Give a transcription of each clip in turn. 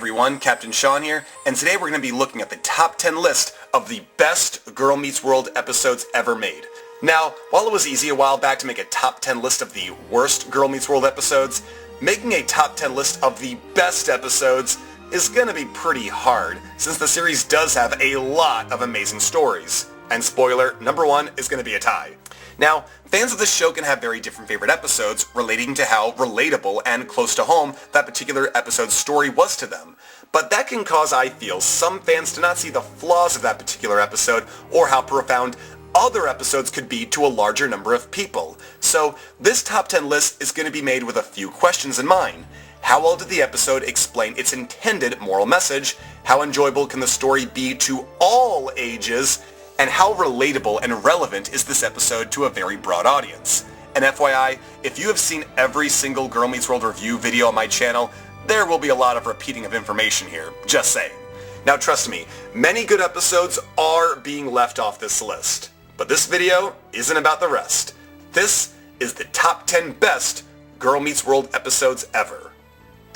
everyone, Captain Sean here, and today we're going to be looking at the top 10 list of the best Girl Meets World episodes ever made. Now, while it was easy a while back to make a top 10 list of the worst Girl Meets World episodes, making a top 10 list of the best episodes is going to be pretty hard, since the series does have a lot of amazing stories. And spoiler, number one is going to be a tie. Now, fans of this show can have very different favorite episodes relating to how relatable and close to home that particular episode's story was to them. But that can cause, I feel, some fans to not see the flaws of that particular episode or how profound other episodes could be to a larger number of people. So this top 10 list is going to be made with a few questions in mind. How well did the episode explain its intended moral message? How enjoyable can the story be to all ages? And how relatable and relevant is this episode to a very broad audience? And FYI, if you have seen every single Girl Meets World review video on my channel, there will be a lot of repeating of information here, just saying. Now trust me, many good episodes are being left off this list. But this video isn't about the rest. This is the top 10 best Girl Meets World episodes ever.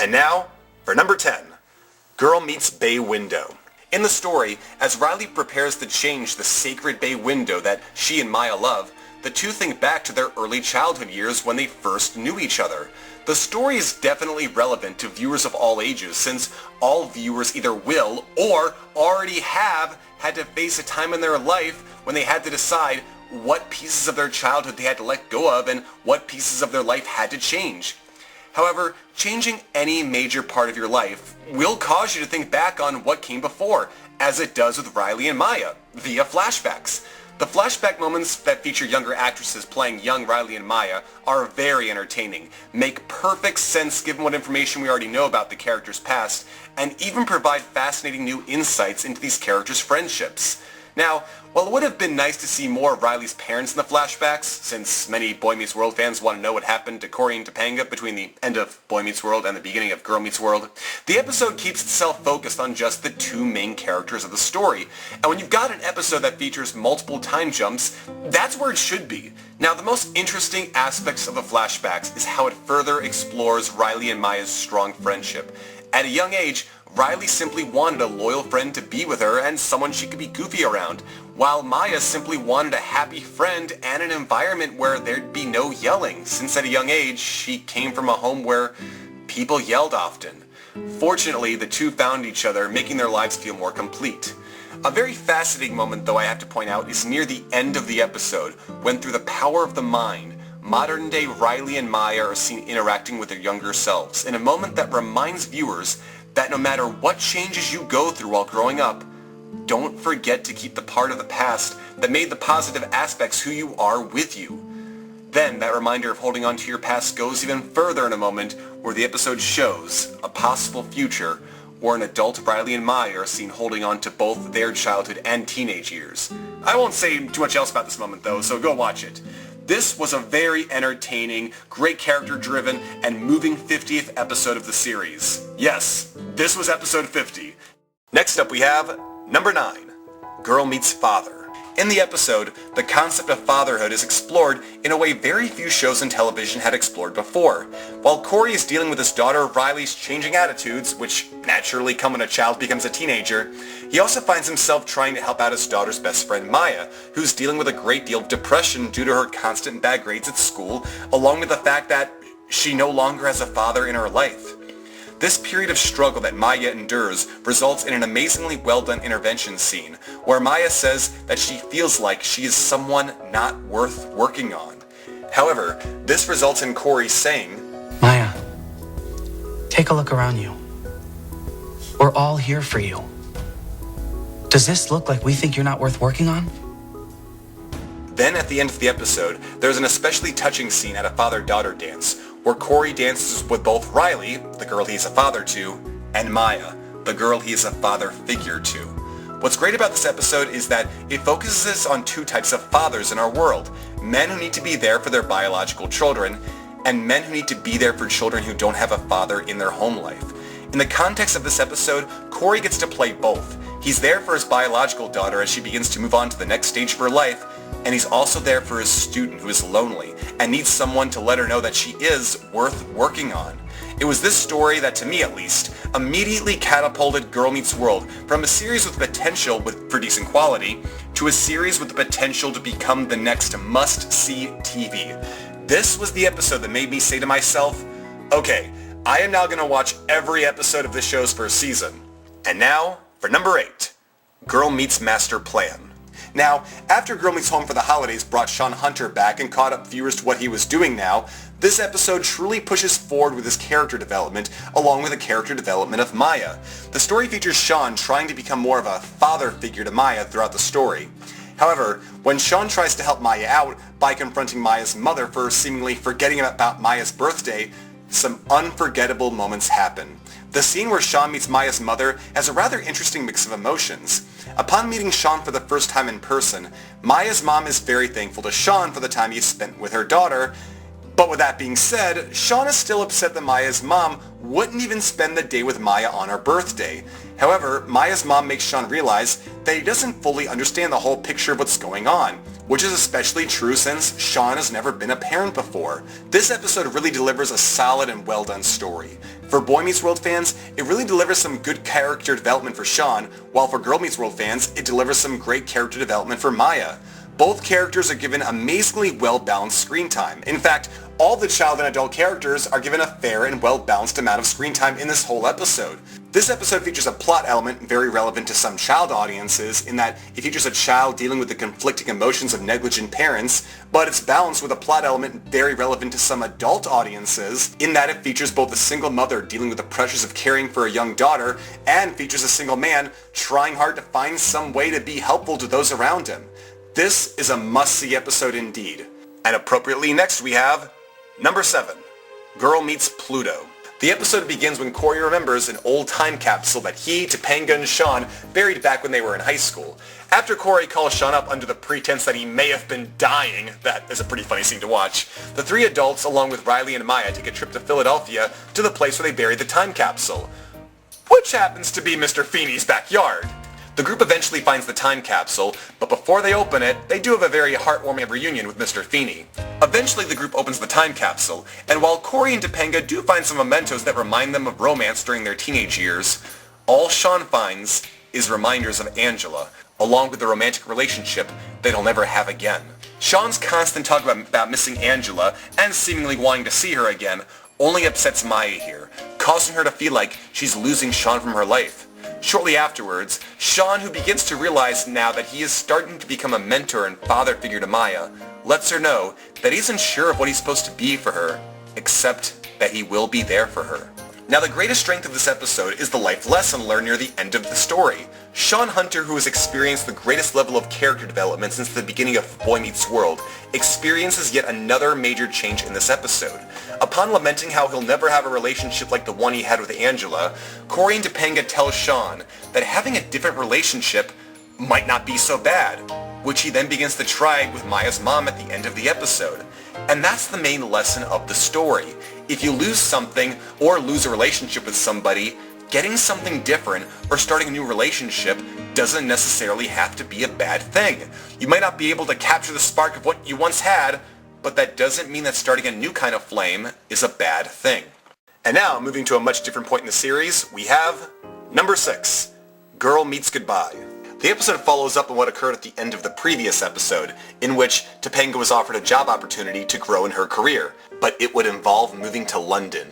And now, for number 10, Girl Meets Bay Window. In the story, as Riley prepares to change the sacred bay window that she and Maya love, the two think back to their early childhood years when they first knew each other. The story is definitely relevant to viewers of all ages, since all viewers either will or already have had to face a time in their life when they had to decide what pieces of their childhood they had to let go of and what pieces of their life had to change. However, changing any major part of your life will cause you to think back on what came before, as it does with Riley and Maya, via flashbacks. The flashback moments that feature younger actresses playing young Riley and Maya are very entertaining, make perfect sense given what information we already know about the characters' past, and even provide fascinating new insights into these characters' friendships. Now, while it would have been nice to see more of Riley's parents in the flashbacks, since many Boy Meets World fans want to know what happened to Cory and Topanga between the end of Boy Meets World and the beginning of Girl Meets World, the episode keeps itself focused on just the two main characters of the story. And when you've got an episode that features multiple time jumps, that's where it should be. Now, the most interesting aspects of the flashbacks is how it further explores Riley and Maya's strong friendship. At a young age, Riley simply wanted a loyal friend to be with her and someone she could be goofy around, while Maya simply wanted a happy friend and an environment where there'd be no yelling, since at a young age she came from a home where people yelled often. Fortunately, the two found each other, making their lives feel more complete. A very fascinating moment, though, I have to point out, is near the end of the episode, when through the power of the mind, modern-day Riley and Maya are seen interacting with their younger selves, in a moment that reminds viewers that no matter what changes you go through while growing up, don't forget to keep the part of the past that made the positive aspects who you are with you. Then that reminder of holding on to your past goes even further in a moment where the episode shows a possible future where an adult Riley and Maya are seen holding on to both their childhood and teenage years. I won't say too much else about this moment though, so go watch it. This was a very entertaining, great character-driven, and moving 50th episode of the series. Yes, this was episode 50. Next up we have number 9, Girl Meets Father. In the episode, the concept of fatherhood is explored in a way very few shows and television had explored before. While Cory is dealing with his daughter Riley's changing attitudes, which naturally come when a child becomes a teenager, he also finds himself trying to help out his daughter's best friend Maya, who's dealing with a great deal of depression due to her constant bad grades at school, along with the fact that she no longer has a father in her life. This period of struggle that Maya endures results in an amazingly well-done intervention scene, where Maya says that she feels like she is someone not worth working on. However, this results in Cory saying, "Maya, take a look around you. We're all here for you. Does this look like we think you're not worth working on?" Then at the end of the episode, there's an especially touching scene at a father-daughter dance, where Cory dances with both Riley, the girl he's a father to, and Maya, the girl he is a father figure to. What's great about this episode is that it focuses on two types of fathers in our world, men who need to be there for their biological children, and men who need to be there for children who don't have a father in their home life. In the context of this episode, Cory gets to play both. He's there for his biological daughter as she begins to move on to the next stage of her life, and he's also there for his student who is lonely and needs someone to let her know that she is worth working on. It was this story that, to me at least, immediately catapulted Girl Meets World from a series with potential for decent quality to a series with the potential to become the next must-see TV. This was the episode that made me say to myself, okay, I am now going to watch every episode of this show's first season. And now, for number 8, Girl Meets Master Plan. Now, after Girl Meets Home for the Holidays brought Shawn Hunter back and caught up viewers to what he was doing now, this episode truly pushes forward with his character development, along with the character development of Maya. The story features Shawn trying to become more of a father figure to Maya throughout the story. However, when Shawn tries to help Maya out by confronting Maya's mother for seemingly forgetting about Maya's birthday, some unforgettable moments happen. The scene where Shawn meets Maya's mother has a rather interesting mix of emotions. Upon meeting Shawn for the first time in person, Maya's mom is very thankful to Shawn for the time he spent with her daughter. But with that being said, Shawn is still upset that Maya's mom wouldn't even spend the day with Maya on her birthday. However, Maya's mom makes Shawn realize that he doesn't fully understand the whole picture of what's going on, which is especially true since Shawn has never been a parent before. This episode really delivers a solid and well done story. For Boy Meets World fans, it really delivers some good character development for Shawn, while for Girl Meets World fans, it delivers some great character development for Maya. Both characters are given amazingly well-balanced screen time. In fact, all the child and adult characters are given a fair and well-balanced amount of screen time in this whole episode. This episode features a plot element very relevant to some child audiences in that it features a child dealing with the conflicting emotions of negligent parents, but it's balanced with a plot element very relevant to some adult audiences in that it features both a single mother dealing with the pressures of caring for a young daughter and features a single man trying hard to find some way to be helpful to those around him. This is a must-see episode indeed. And appropriately next we have number 7, Girl Meets Pluto. The episode begins when Cory remembers an old time capsule that he, Topanga, and Shawn buried back when they were in high school. After Cory calls Shawn up under the pretense that he may have been dying, that is a pretty funny scene to watch, the three adults, along with Riley and Maya, take a trip to Philadelphia to the place where they buried the time capsule, which happens to be Mr. Feeney's backyard. The group eventually finds the time capsule, but before they open it, they do have a very heartwarming reunion with Mr. Feeney. Eventually the group opens the time capsule, and while Cory and Topanga do find some mementos that remind them of romance during their teenage years, all Shawn finds is reminders of Angela, along with the romantic relationship that he'll never have again. Shawn's constant talk about missing Angela and seemingly wanting to see her again only upsets Maya here, causing her to feel like she's losing Shawn from her life. Shortly afterwards, Shawn, who begins to realize now that he is starting to become a mentor and father figure to Maya, lets her know that he isn't sure of what he's supposed to be for her, except that he will be there for her. Now the greatest strength of this episode is the life lesson learned near the end of the story. Shawn Hunter, who has experienced the greatest level of character development since the beginning of Boy Meets World, experiences yet another major change in this episode. Upon lamenting how he'll never have a relationship like the one he had with Angela, Cory and Topanga tell Shawn that having a different relationship might not be so bad, which he then begins to try with Maya's mom at the end of the episode. And that's the main lesson of the story. If you lose something or lose a relationship with somebody, getting something different or starting a new relationship doesn't necessarily have to be a bad thing. You might not be able to capture the spark of what you once had, but that doesn't mean that starting a new kind of flame is a bad thing. And now, moving to a much different point in the series, we have number 6, Girl Meets Goodbye. The episode follows up on what occurred at the end of the previous episode, in which Topanga was offered a job opportunity to grow in her career, but it would involve moving to London.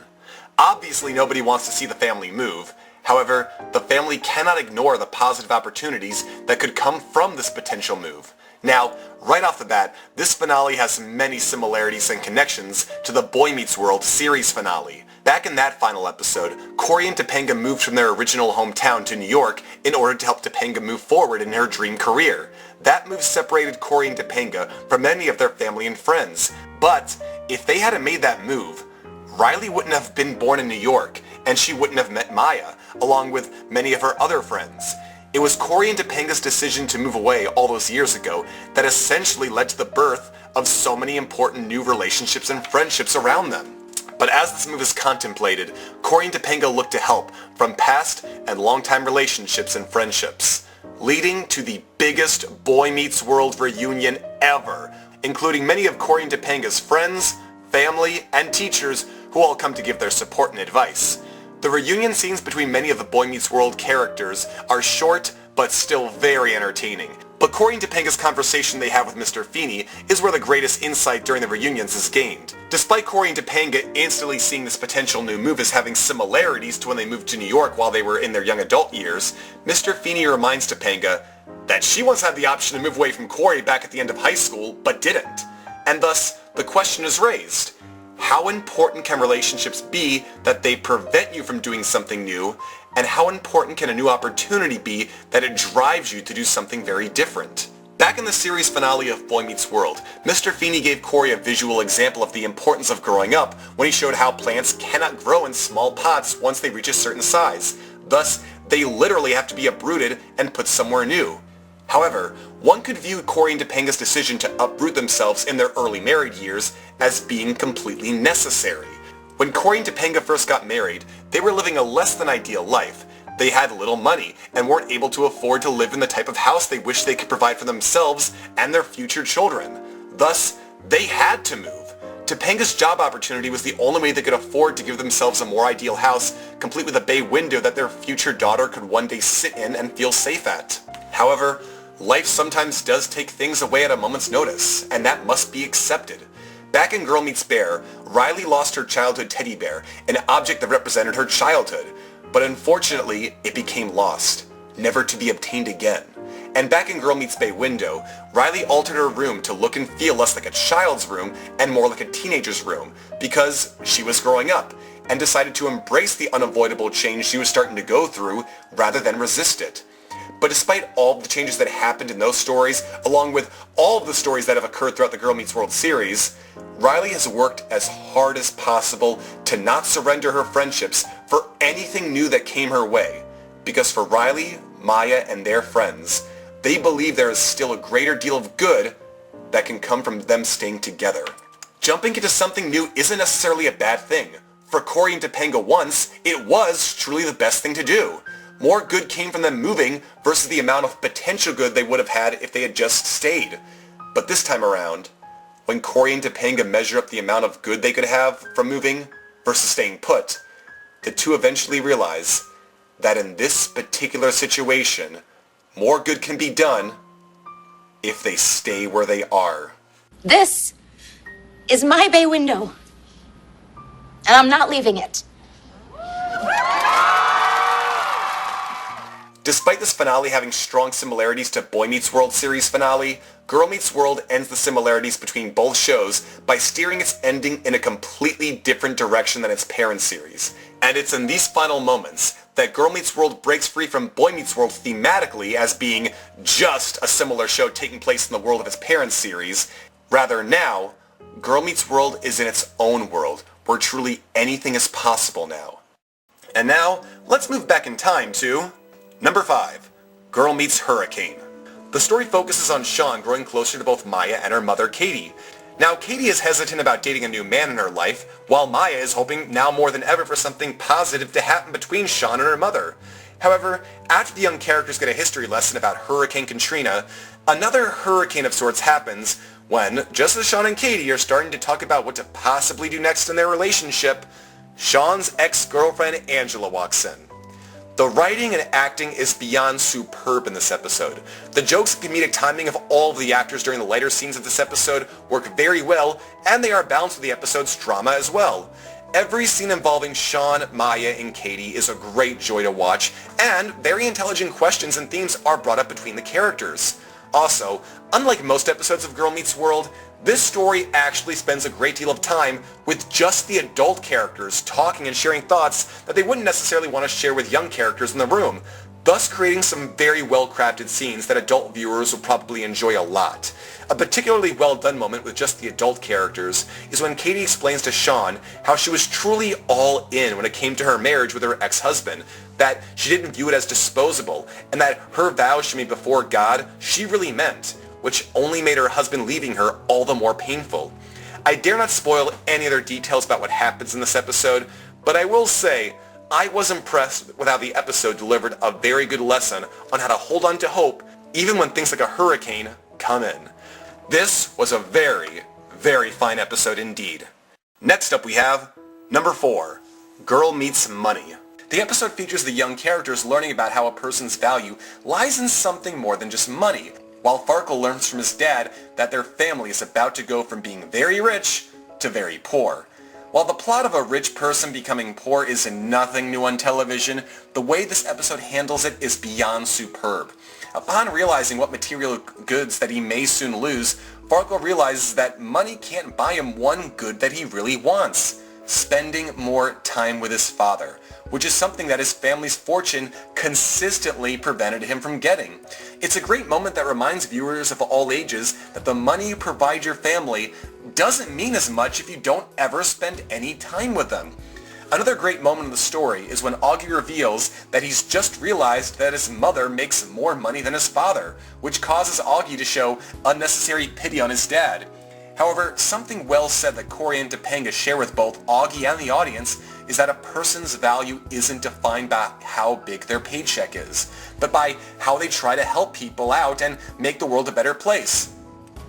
Obviously, nobody wants to see the family move. However, the family cannot ignore the positive opportunities that could come from this potential move. Now, right off the bat, this finale has many similarities and connections to the Boy Meets World series finale. Back in that final episode, Cory and Topanga moved from their original hometown to New York in order to help Topanga move forward in her dream career. That move separated Cory and Topanga from many of their family and friends. But if they hadn't made that move, Riley wouldn't have been born in New York, and she wouldn't have met Maya, along with many of her other friends. It was Cory and Topanga's decision to move away all those years ago that essentially led to the birth of so many important new relationships and friendships around them. But as this move is contemplated, Cory and Topanga look to help from past and longtime relationships and friendships, leading to the biggest Boy Meets World reunion ever, including many of Cory and Topanga's friends, family, and teachers who all come to give their support and advice. The reunion scenes between many of the Boy Meets World characters are short, but still very entertaining. But Corey and Topanga's conversation they have with Mr. Feeney is where the greatest insight during the reunions is gained. Despite Corey and Topanga instantly seeing this potential new move as having similarities to when they moved to New York while they were in their young adult years, Mr. Feeney reminds Topanga that she once had the option to move away from Corey back at the end of high school, but didn't. And thus, the question is raised. How important can relationships be that they prevent you from doing something new, and how important can a new opportunity be that it drives you to do something very different? Back in the series finale of Boy Meets World, Mr. Feeney gave Corey a visual example of the importance of growing up when he showed how plants cannot grow in small pots once they reach a certain size. Thus, they literally have to be uprooted and put somewhere new. However, one could view Corey and Topanga's decision to uproot themselves in their early married years as being completely necessary. When Corey and Topanga first got married, they were living a less than ideal life. They had little money and weren't able to afford to live in the type of house they wished they could provide for themselves and their future children. Thus, they had to move. Topanga's job opportunity was the only way they could afford to give themselves a more ideal house, complete with a bay window that their future daughter could one day sit in and feel safe at. However, life sometimes does take things away at a moment's notice, and that must be accepted. Back in Girl Meets Bear, Riley lost her childhood teddy bear, an object that represented her childhood, but unfortunately, it became lost, never to be obtained again. And back in Girl Meets Bay Window, Riley altered her room to look and feel less like a child's room and more like a teenager's room, because she was growing up, and decided to embrace the unavoidable change she was starting to go through rather than resist it. But despite all the changes that happened in those stories, along with all of the stories that have occurred throughout the Girl Meets World series, Riley has worked as hard as possible to not surrender her friendships for anything new that came her way. Because for Riley, Maya, and their friends, they believe there is still a greater deal of good that can come from them staying together. Jumping into something new isn't necessarily a bad thing. For Corey and Topanga once, it was truly the best thing to do. More good came from them moving versus the amount of potential good they would have had if they had just stayed. But this time around, when Corey and Topanga measure up the amount of good they could have from moving versus staying put, the two eventually realize that in this particular situation, more good can be done if they stay where they are. This is my bay window, and I'm not leaving it. Despite this finale having strong similarities to Boy Meets World series finale, Girl Meets World ends the similarities between both shows by steering its ending in a completely different direction than its parent series. And it's in these final moments that Girl Meets World breaks free from Boy Meets World thematically as being just a similar show taking place in the world of its parent series. Rather now, Girl Meets World is in its own world, where truly anything is possible now. And now, let's move back in time to Number 5. Girl Meets Hurricane. The story focuses on Shawn growing closer to both Maya and her mother Katie. Now, Katie is hesitant about dating a new man in her life, while Maya is hoping now more than ever for something positive to happen between Shawn and her mother. However, after the young characters get a history lesson about Hurricane Katrina, another hurricane of sorts happens when, just as Shawn and Katie are starting to talk about what to possibly do next in their relationship, Shawn's ex-girlfriend Angela walks in. The writing and acting is beyond superb in this episode. The jokes and comedic timing of all of the actors during the lighter scenes of this episode work very well, and they are balanced with the episode's drama as well. Every scene involving Shawn, Maya, and Katie is a great joy to watch, and very intelligent questions and themes are brought up between the characters. Also, unlike most episodes of Girl Meets World, this story actually spends a great deal of time with just the adult characters talking and sharing thoughts that they wouldn't necessarily want to share with young characters in the room, thus creating some very well-crafted scenes that adult viewers will probably enjoy a lot. A particularly well-done moment with just the adult characters is when Katie explains to Shawn how she was truly all in when it came to her marriage with her ex-husband, that she didn't view it as disposable, and that her vows she made before God she really meant, which only made her husband leaving her all the more painful. I dare not spoil any other details about what happens in this episode, but I will say I was impressed with how the episode delivered a very good lesson on how to hold on to hope even when things like a hurricane come in. This was a very, very fine episode indeed. Next up we have Number 4. Girl Meets Money. The episode features the young characters learning about how a person's value lies in something more than just money, while Farkle learns from his dad that their family is about to go from being very rich to very poor. While the plot of a rich person becoming poor is nothing new on television, the way this episode handles it is beyond superb. Upon realizing what material goods that he may soon lose, Farkle realizes that money can't buy him one good that he really wants: spending more time with his father, which is something that his family's fortune consistently prevented him from getting. It's a great moment that reminds viewers of all ages that the money you provide your family doesn't mean as much if you don't ever spend any time with them. Another great moment in the story is when Augie reveals that he's just realized that his mother makes more money than his father, which causes Augie to show unnecessary pity on his dad. However, something well said that Cory and Topanga share with both Augie and the audience is that a person's value isn't defined by how big their paycheck is, but by how they try to help people out and make the world a better place.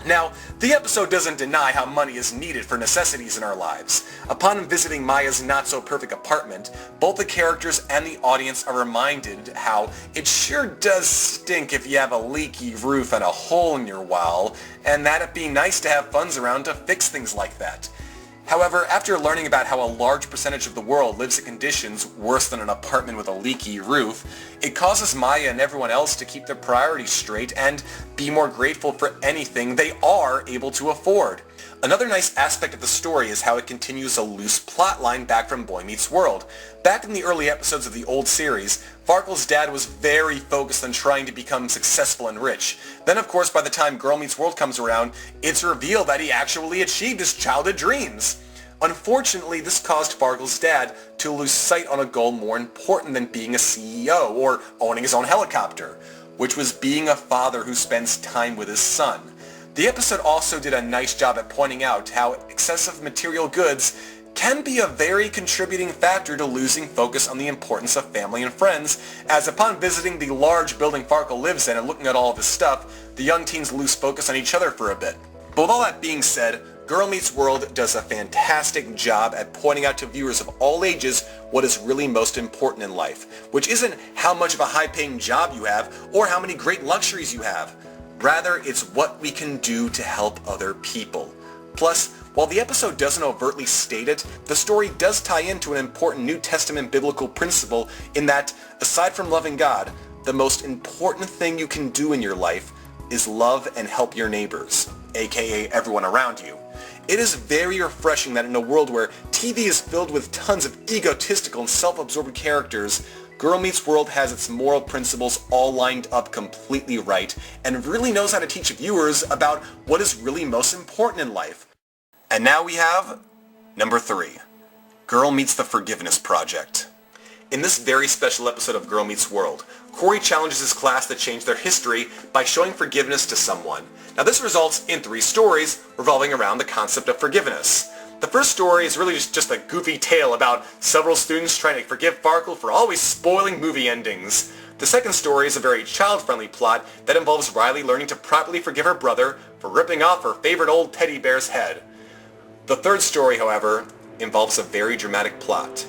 Now, the episode doesn't deny how money is needed for necessities in our lives. Upon visiting Maya's not-so-perfect apartment, both the characters and the audience are reminded how it sure does stink if you have a leaky roof and a hole in your wall, and that it'd be nice to have funds around to fix things like that. However, after learning about how a large percentage of the world lives in conditions worse than an apartment with a leaky roof, it causes Maya and everyone else to keep their priorities straight and be more grateful for anything they are able to afford. Another nice aspect of the story is how it continues a loose plot line back from Boy Meets World. Back in the early episodes of the old series, Farkle's dad was very focused on trying to become successful and rich. Then of course by the time Girl Meets World comes around, it's revealed that he actually achieved his childhood dreams. Unfortunately, this caused Farkle's dad to lose sight on a goal more important than being a CEO or owning his own helicopter, which was being a father who spends time with his son. The episode also did a nice job at pointing out how excessive material goods can be a very contributing factor to losing focus on the importance of family and friends, as upon visiting the large building Farkle lives in and looking at all of his stuff, the young teens lose focus on each other for a bit. But with all that being said, Girl Meets World does a fantastic job at pointing out to viewers of all ages what is really most important in life, which isn't how much of a high-paying job you have or how many great luxuries you have. Rather, it's what we can do to help other people. Plus, while the episode doesn't overtly state it, the story does tie into an important New Testament biblical principle in that, aside from loving God, the most important thing you can do in your life is love and help your neighbors, aka everyone around you. It is very refreshing that in a world where TV is filled with tons of egotistical and self-absorbed characters, Girl Meets World has its moral principles all lined up completely right and really knows how to teach viewers about what is really most important in life. And now we have number 3, Girl Meets the Forgiveness Project. In this very special episode of Girl Meets World, Cory challenges his class to change their history by showing forgiveness to someone. Now this results in 3 stories revolving around the concept of forgiveness. The first story is really just a goofy tale about several students trying to forgive Farkle for always spoiling movie endings. The second story is a very child-friendly plot that involves Riley learning to properly forgive her brother for ripping off her favorite old teddy bear's head. The third story, however, involves a very dramatic plot,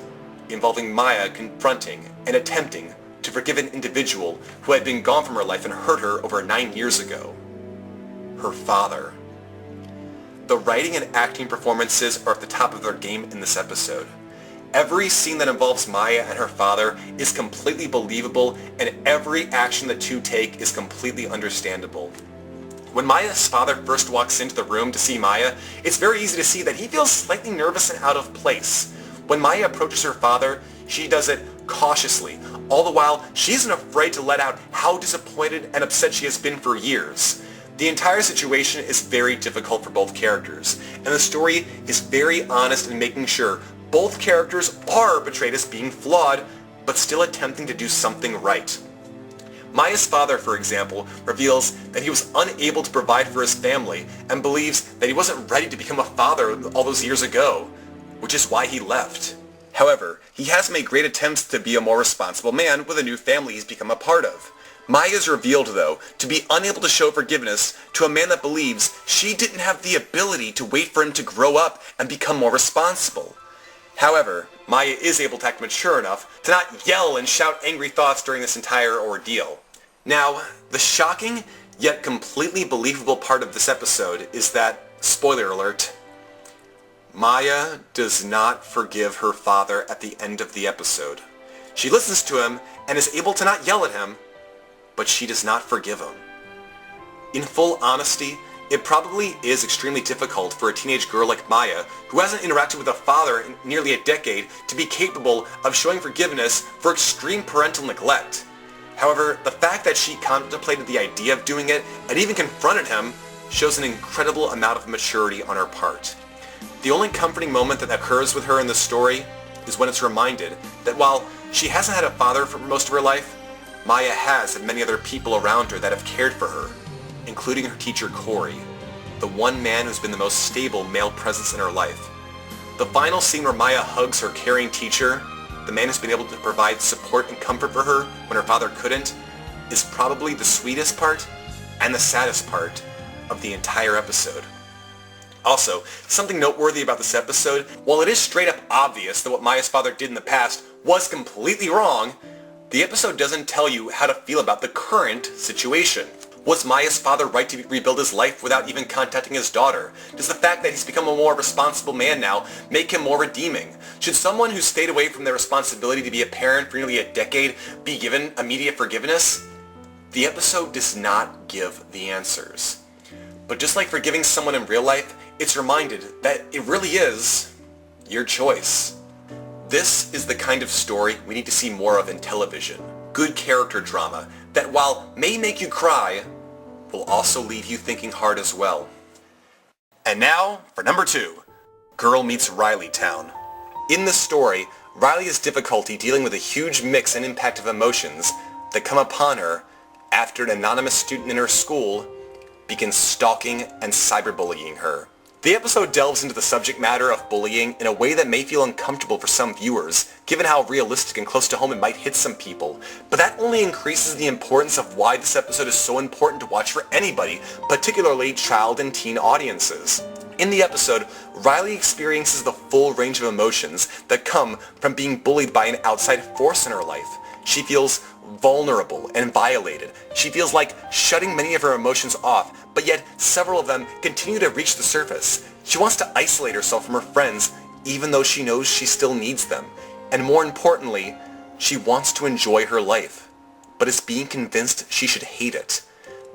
involving Maya confronting and attempting to forgive an individual who had been gone from her life and hurt her over 9 years ago. Her father. The writing and acting performances are at the top of their game in this episode. Every scene that involves Maya and her father is completely believable, and every action the two take is completely understandable. When Maya's father first walks into the room to see Maya, it's very easy to see that he feels slightly nervous and out of place. When Maya approaches her father, she does it cautiously. All the while, she isn't afraid to let out how disappointed and upset she has been for years. The entire situation is very difficult for both characters, and the story is very honest in making sure both characters are portrayed as being flawed, but still attempting to do something right. Maya's father, for example, reveals that he was unable to provide for his family and believes that he wasn't ready to become a father all those years ago, which is why he left. However, he has made great attempts to be a more responsible man with a new family he's become a part of. Maya is revealed, though, to be unable to show forgiveness to a man that believes she didn't have the ability to wait for him to grow up and become more responsible. However, Maya is able to act mature enough to not yell and shout angry thoughts during this entire ordeal. Now, the shocking yet completely believable part of this episode is that, spoiler alert, Maya does not forgive her father at the end of the episode. She listens to him and is able to not yell at him, but she does not forgive him. In full honesty, it probably is extremely difficult for a teenage girl like Maya, who hasn't interacted with a father in nearly a decade, to be capable of showing forgiveness for extreme parental neglect. However, the fact that she contemplated the idea of doing it and even confronted him shows an incredible amount of maturity on her part. The only comforting moment that occurs with her in the story is when it's reminded that while she hasn't had a father for most of her life, Maya has had many other people around her that have cared for her, including her teacher Corey, the one man who's been the most stable male presence in her life. The final scene where Maya hugs her caring teacher, the man who's been able to provide support and comfort for her when her father couldn't, is probably the sweetest part and the saddest part of the entire episode. Also, something noteworthy about this episode, while it is straight up obvious that what Maya's father did in the past was completely wrong, the episode doesn't tell you how to feel about the current situation. Was Maya's father right to rebuild his life without even contacting his daughter? Does the fact that he's become a more responsible man now make him more redeeming? Should someone who stayed away from their responsibility to be a parent for nearly a decade be given immediate forgiveness? The episode does not give the answers. But just like forgiving someone in real life, it's reminded that it really is your choice. This is the kind of story we need to see more of in television. Good character drama that, while may make you cry, will also leave you thinking hard as well. And now for number 2, Girl Meets Riley Town. In this story, Riley has difficulty dealing with a huge mix and impact of emotions that come upon her after an anonymous student in her school begins stalking and cyberbullying her. The episode delves into the subject matter of bullying in a way that may feel uncomfortable for some viewers, given how realistic and close to home it might hit some people, but that only increases the importance of why this episode is so important to watch for anybody, particularly child and teen audiences. In the episode, Riley experiences the full range of emotions that come from being bullied by an outside force in her life. She feels vulnerable and violated. She feels like shutting many of her emotions off, but yet several of them continue to reach the surface. She wants to isolate herself from her friends, even though she knows she still needs them. And more importantly, she wants to enjoy her life, but is being convinced she should hate it.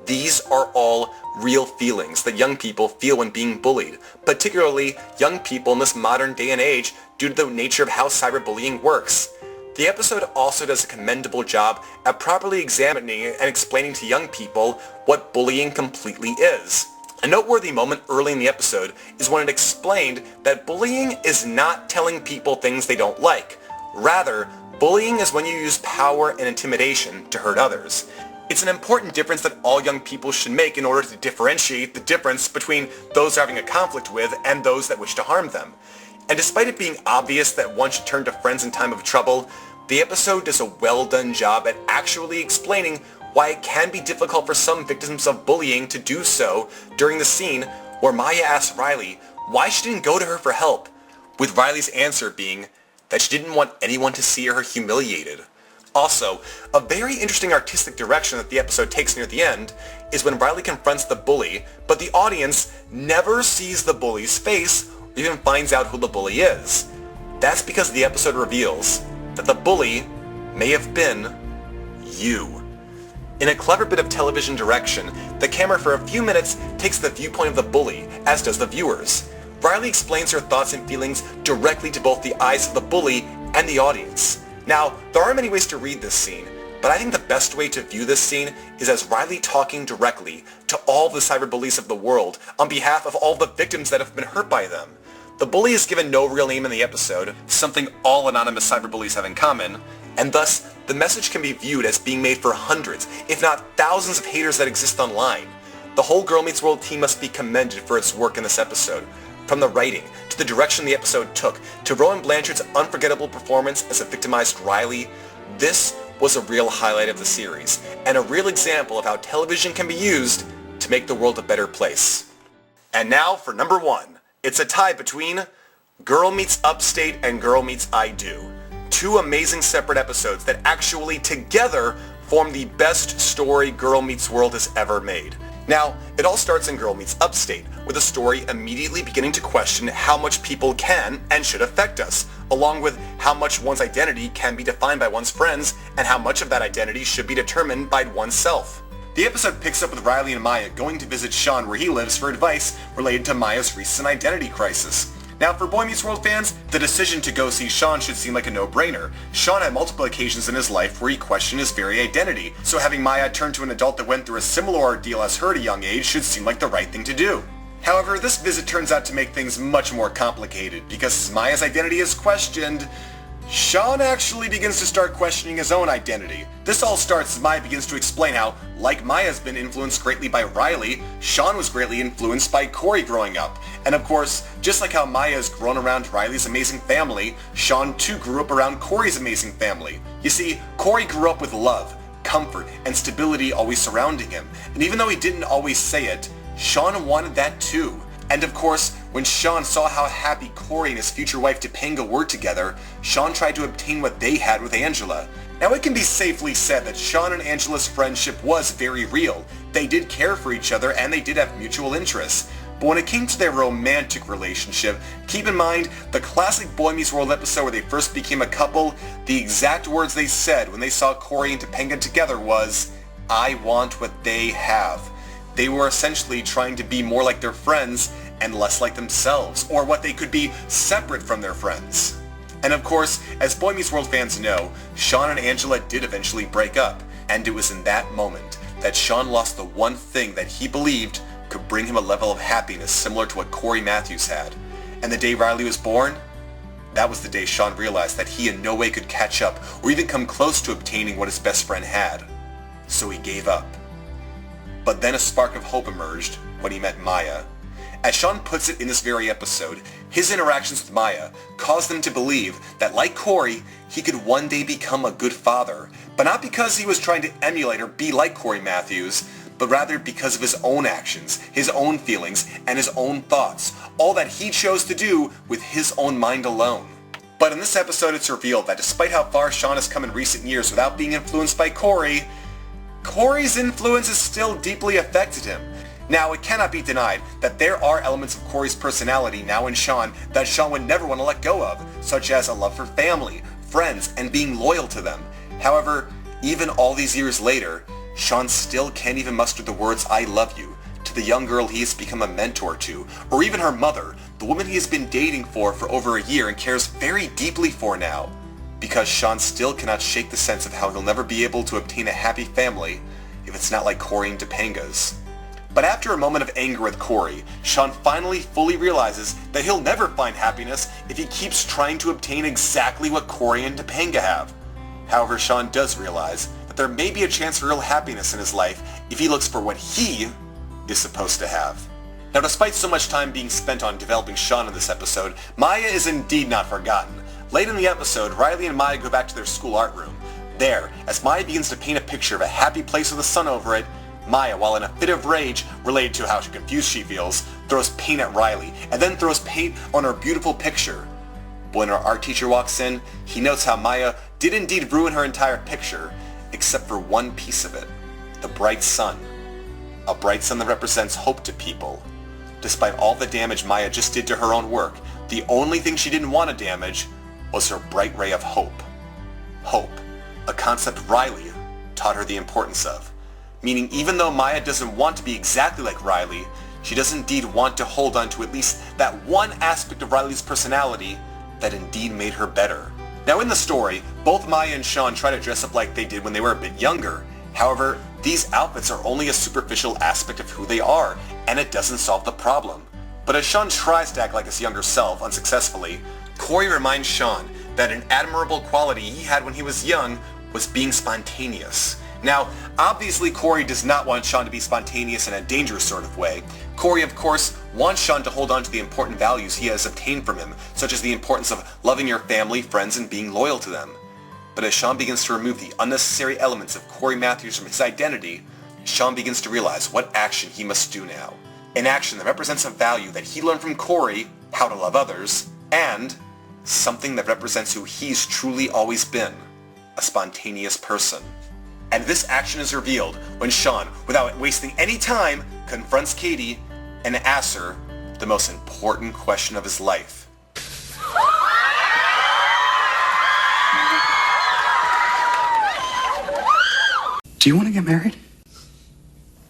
These are all real feelings that young people feel when being bullied, particularly young people in this modern day and age due to the nature of how cyberbullying works. The episode also does a commendable job at properly examining and explaining to young people what bullying completely is. A noteworthy moment early in the episode is when it explained that bullying is not telling people things they don't like. Rather, bullying is when you use power and intimidation to hurt others. It's an important difference that all young people should make in order to differentiate the difference between those they're having a conflict with and those that wish to harm them. And despite it being obvious that one should turn to friends in time of trouble, the episode does a well-done job at actually explaining why it can be difficult for some victims of bullying to do so during the scene where Maya asks Riley why she didn't go to her for help, with Riley's answer being that she didn't want anyone to see her humiliated. Also, a very interesting artistic direction that the episode takes near the end is when Riley confronts the bully, but the audience never sees the bully's face or even finds out who the bully is. That's because the episode reveals that the bully may have been you. In a clever bit of television direction, the camera for a few minutes takes the viewpoint of the bully, as does the viewers. Riley explains her thoughts and feelings directly to both the eyes of the bully and the audience. Now, there are many ways to read this scene, but I think the best way to view this scene is as Riley talking directly to all the cyberbullies of the world on behalf of all the victims that have been hurt by them. The bully is given no real name in the episode, something all anonymous cyberbullies have in common, and thus the message can be viewed as being made for hundreds, if not thousands of haters that exist online. The whole Girl Meets World team must be commended for its work in this episode. From the writing, to the direction the episode took, to Rowan Blanchard's unforgettable performance as a victimized Riley, this was a real highlight of the series, and a real example of how television can be used to make the world a better place. And now for number 1. It's a tie between Girl Meets Upstate and Girl Meets I Do. Two amazing separate episodes that actually together form the best story Girl Meets World has ever made. Now, it all starts in Girl Meets Upstate, with a story immediately beginning to question how much people can and should affect us, along with how much one's identity can be defined by one's friends, and how much of that identity should be determined by oneself. The episode picks up with Riley and Maya going to visit Sean where he lives for advice related to Maya's recent identity crisis. Now, for Boy Meets World fans, the decision to go see Sean should seem like a no-brainer. Sean had multiple occasions in his life where he questioned his very identity, so having Maya turn to an adult that went through a similar ordeal as her at a young age should seem like the right thing to do. However, this visit turns out to make things much more complicated, because as Maya's identity is questioned, Sean actually begins to start questioning his own identity. This all starts as Maya begins to explain how, like Maya's been influenced greatly by Riley, Sean was greatly influenced by Corey growing up. And of course, just like how Maya has grown around Riley's amazing family, Sean too grew up around Corey's amazing family. You see, Corey grew up with love, comfort, and stability always surrounding him. And even though he didn't always say it, Sean wanted that too. And of course, when Sean saw how happy Corey and his future wife Topanga were together, Sean tried to obtain what they had with Angela. Now it can be safely said that Sean and Angela's friendship was very real. They did care for each other and they did have mutual interests. But when it came to their romantic relationship, keep in mind the classic Boy Meets World episode where they first became a couple, the exact words they said when they saw Corey and Topanga together was, "I want what they have." They were essentially trying to be more like their friends and less like themselves, or what they could be separate from their friends. And of course, as Boy Meets World fans know, Sean and Angela did eventually break up, and it was in that moment that Sean lost the one thing that he believed could bring him a level of happiness similar to what Corey Matthews had. And the day Riley was born, that was the day Sean realized that he in no way could catch up or even come close to obtaining what his best friend had. So he gave up. But then a spark of hope emerged when he met Maya. As Sean puts it in this very episode, his interactions with Maya caused him to believe that, like Corey, he could one day become a good father, but not because he was trying to emulate or be like Corey Matthews, but rather because of his own actions, his own feelings, and his own thoughts, all that he chose to do with his own mind alone. But in this episode, it's revealed that despite how far Sean has come in recent years without being influenced by Corey, Corey's influence has still deeply affected him. Now, it cannot be denied that there are elements of Corey's personality now in Sean that Sean would never want to let go of, such as a love for family, friends, and being loyal to them. However, even all these years later, Sean still can't even muster the words "I love you" to the young girl he has become a mentor to, or even her mother, the woman he has been dating for over a year and cares very deeply for now. Because Sean still cannot shake the sense of how he'll never be able to obtain a happy family if it's not like Corey and Topanga's. But after a moment of anger with Corey, Sean finally fully realizes that he'll never find happiness if he keeps trying to obtain exactly what Corey and Topanga have. However, Sean does realize that there may be a chance for real happiness in his life if he looks for what he is supposed to have. Now, despite so much time being spent on developing Sean in this episode, Maya is indeed not forgotten. Late in the episode, Riley and Maya go back to their school art room. There, as Maya begins to paint a picture of a happy place with the sun over it, Maya, while in a fit of rage related to how confused she feels, throws paint at Riley, and then throws paint on her beautiful picture. But when her art teacher walks in, he notes how Maya did indeed ruin her entire picture, except for one piece of it, the bright sun. A bright sun that represents hope to people. Despite all the damage Maya just did to her own work, the only thing she didn't want to damage was her bright ray of hope. Hope, a concept Riley taught her the importance of. Meaning even though Maya doesn't want to be exactly like Riley, she does indeed want to hold on to at least that one aspect of Riley's personality that indeed made her better. Now in the story, both Maya and Sean try to dress up like they did when they were a bit younger. However, these outfits are only a superficial aspect of who they are, and it doesn't solve the problem. But as Sean tries to act like his younger self unsuccessfully, Corey reminds Sean that an admirable quality he had when he was young was being spontaneous. Now, obviously Corey does not want Sean to be spontaneous in a dangerous sort of way. Corey, of course, wants Sean to hold on to the important values he has obtained from him, such as the importance of loving your family, friends, and being loyal to them. But as Sean begins to remove the unnecessary elements of Corey Matthews from his identity, Sean begins to realize what action he must do now. An action that represents a value that he learned from Corey, how to love others, and something that represents who he's truly always been, a spontaneous person. And this action is revealed when Sean, without wasting any time, confronts Katie and asks her the most important question of his life. Do you want to get married?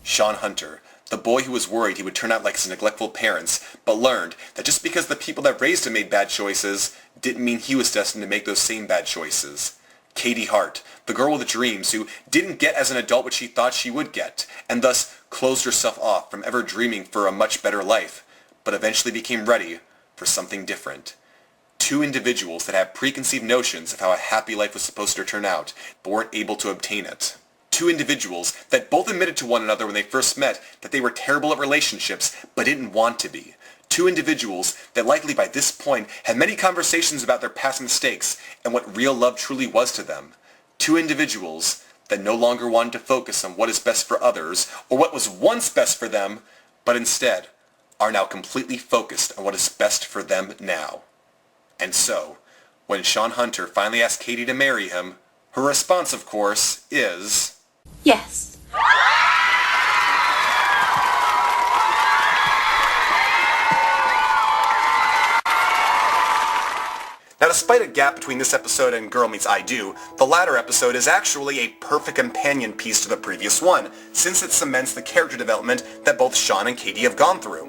Sean Hunter, the boy who was worried he would turn out like his neglectful parents, but learned that just because the people that raised him made bad choices, didn't mean he was destined to make those same bad choices. Katie Hart, the girl with dreams who didn't get as an adult what she thought she would get, and thus closed herself off from ever dreaming for a much better life, but eventually became ready for something different. Two individuals that had preconceived notions of how a happy life was supposed to turn out, but weren't able to obtain it. Two individuals that both admitted to one another when they first met that they were terrible at relationships, but didn't want to be. Two individuals that likely by this point had many conversations about their past mistakes and what real love truly was to them. Two individuals that no longer wanted to focus on what is best for others or what was once best for them, but instead are now completely focused on what is best for them now. And so, when Sean Hunter finally asked Katie to marry him, her response, of course, is... Yes. Now, despite a gap between this episode and Girl Meets I Do, the latter episode is actually a perfect companion piece to the previous one, since it cements the character development that both Sean and Katie have gone through.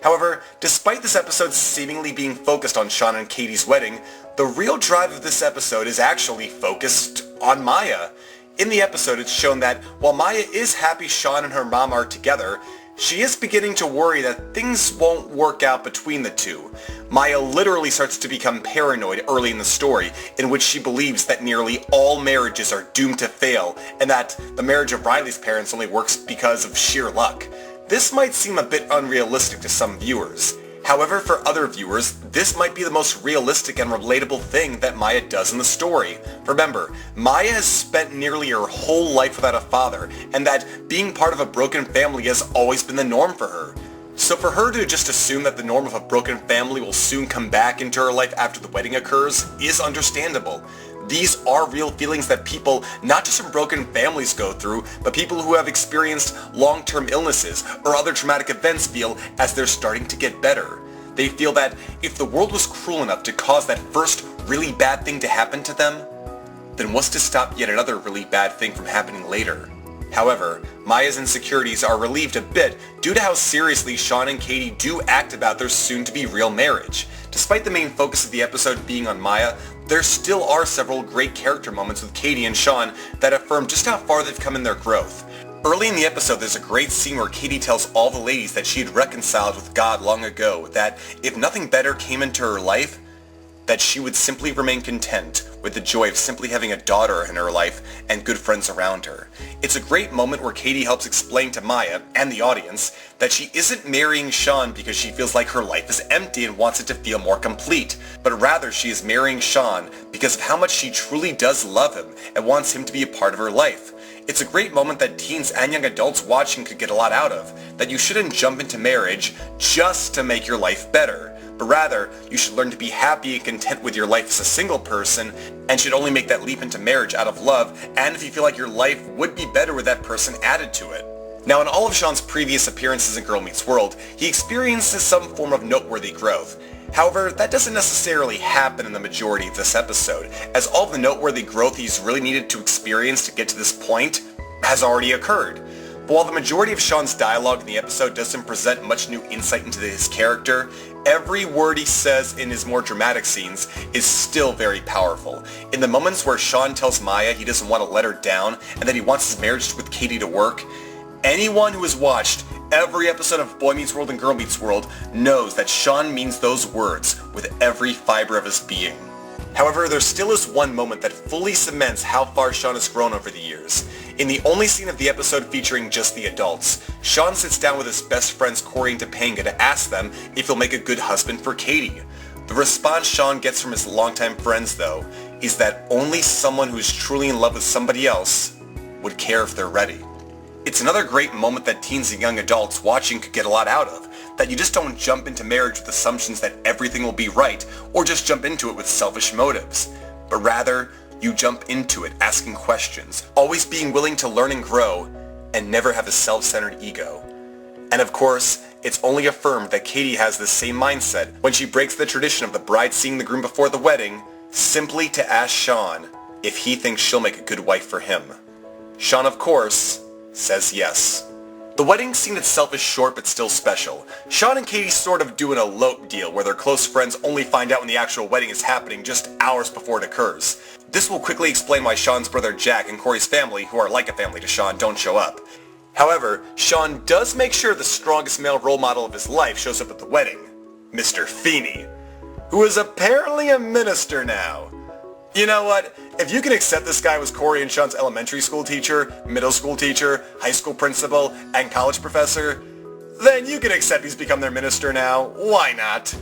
However, despite this episode seemingly being focused on Sean and Katie's wedding, the real drive of this episode is actually focused on Maya. In the episode, it's shown that while Maya is happy Sean and her mom are together, she is beginning to worry that things won't work out between the two. Maya literally starts to become paranoid early in the story, in which she believes that nearly all marriages are doomed to fail, and that the marriage of Riley's parents only works because of sheer luck. This might seem a bit unrealistic to some viewers. However, for other viewers, this might be the most realistic and relatable thing that Maya does in the story. Remember, Maya has spent nearly her whole life without a father, and that being part of a broken family has always been the norm for her. So for her to just assume that the norm of a broken family will soon come back into her life after the wedding occurs is understandable. These are real feelings that people, not just from broken families, go through, but people who have experienced long-term illnesses or other traumatic events feel as they're starting to get better. They feel that if the world was cruel enough to cause that first really bad thing to happen to them, then what's to stop yet another really bad thing from happening later? However, Maya's insecurities are relieved a bit due to how seriously Sean and Katie do act about their soon-to-be real marriage. Despite the main focus of the episode being on Maya, there still are several great character moments with Katie and Sean that affirm just how far they've come in their growth. Early in the episode, there's a great scene where Katie tells all the ladies that she had reconciled with God long ago, that if nothing better came into her life, that she would simply remain content with the joy of simply having a daughter in her life and good friends around her. It's a great moment where Katie helps explain to Maya and the audience that she isn't marrying Sean because she feels like her life is empty and wants it to feel more complete, but rather she is marrying Sean because of how much she truly does love him and wants him to be a part of her life. It's a great moment that teens and young adults watching could get a lot out of, that you shouldn't jump into marriage just to make your life better, but rather you should learn to be happy and content with your life as a single person and should only make that leap into marriage out of love and if you feel like your life would be better with that person added to it. Now, in all of Sean's previous appearances in Girl Meets World, he experiences some form of noteworthy growth. However, that doesn't necessarily happen in the majority of this episode, as all of the noteworthy growth he's really needed to experience to get to this point has already occurred. But while the majority of Sean's dialogue in the episode doesn't present much new insight into his character, every word he says in his more dramatic scenes is still very powerful. In the moments where Sean tells Maya he doesn't want to let her down and that he wants his marriage with Katie to work, anyone who has watched every episode of Boy Meets World and Girl Meets World knows that Sean means those words with every fiber of his being. However, there still is one moment that fully cements how far Sean has grown over the years. In the only scene of the episode featuring just the adults, Sean sits down with his best friends Corey and Topanga to ask them if he'll make a good husband for Katie. The response Sean gets from his longtime friends, though, is that only someone who is truly in love with somebody else would care if they're ready. It's another great moment that teens and young adults watching could get a lot out of, that you just don't jump into marriage with assumptions that everything will be right, or just jump into it with selfish motives, but rather, you jump into it asking questions, always being willing to learn and grow, and never have a self-centered ego. And of course, it's only affirmed that Katie has the same mindset when she breaks the tradition of the bride seeing the groom before the wedding, simply to ask Sean if he thinks she'll make a good wife for him. Sean, of course, says yes. The wedding scene itself is short but still special. Sean and Katie sort of do an elope deal where their close friends only find out when the actual wedding is happening just hours before it occurs. This will quickly explain why Sean's brother Jack and Corey's family, who are like a family to Sean, don't show up. However, Sean does make sure the strongest male role model of his life shows up at the wedding, Mr. Feeney, who is apparently a minister now. You know what? If you can accept this guy was Corey and Sean's elementary school teacher, middle school teacher, high school principal, and college professor, then you can accept he's become their minister now. Why not?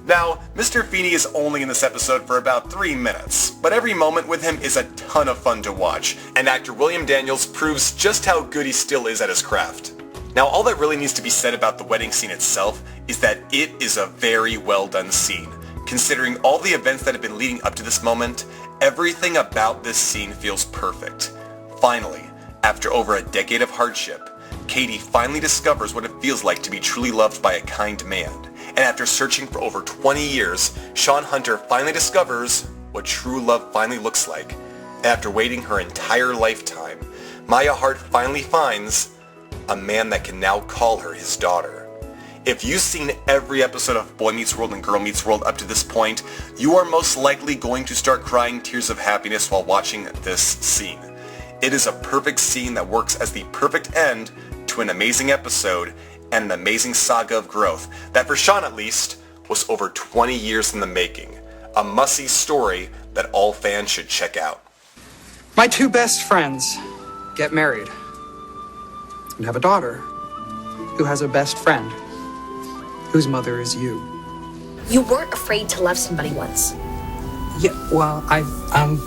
Now, Mr. Feeney is only in this episode for about 3 minutes, but every moment with him is a ton of fun to watch, and actor William Daniels proves just how good he still is at his craft. Now, all that really needs to be said about the wedding scene itself is that it is a very well done scene. Considering all the events that have been leading up to this moment, everything about this scene feels perfect. Finally, after over a decade of hardship, Katie finally discovers what it feels like to be truly loved by a kind man. And after searching for over 20 years, Sean Hunter finally discovers what true love finally looks like. And after waiting her entire lifetime, Maya Hart finally finds a man that can now call her his daughter. If you've seen every episode of Boy Meets World and Girl Meets World up to this point, you are most likely going to start crying tears of happiness while watching this scene. It is a perfect scene that works as the perfect end to an amazing episode and an amazing saga of growth that, for Sean at least, was over 20 years in the making. A must-see story that all fans should check out. My two best friends get married and have a daughter who has a best friend whose mother is you. You weren't afraid to love somebody once. Yeah, well, I'm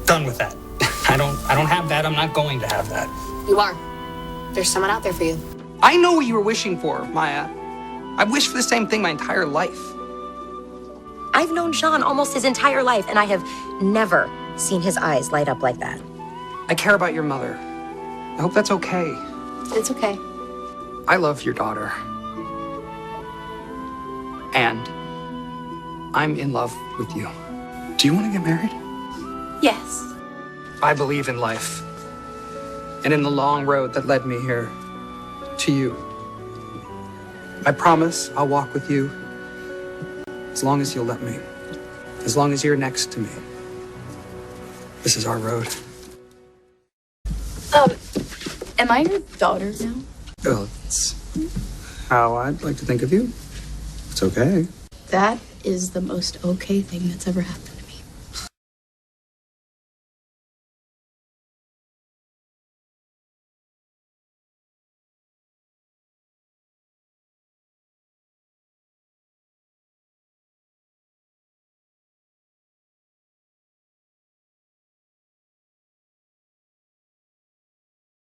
done with that. I don't have that. I'm not going to have that. You are. There's someone out there for you. I know what you were wishing for, Maya. I've wished for the same thing my entire life. I've known Sean almost his entire life, and I have never seen his eyes light up like that. I care about your mother. I hope that's okay. It's okay. I love your daughter. And I'm in love with you. Do you want to get married? Yes. I believe in life and in the long road that led me here to you. I promise I'll walk with you as long as you'll let me, as long as you're next to me. This is our road. Am I your daughter now? Well, it's how I'd like to think of you. It's okay. That is the most okay thing that's ever happened.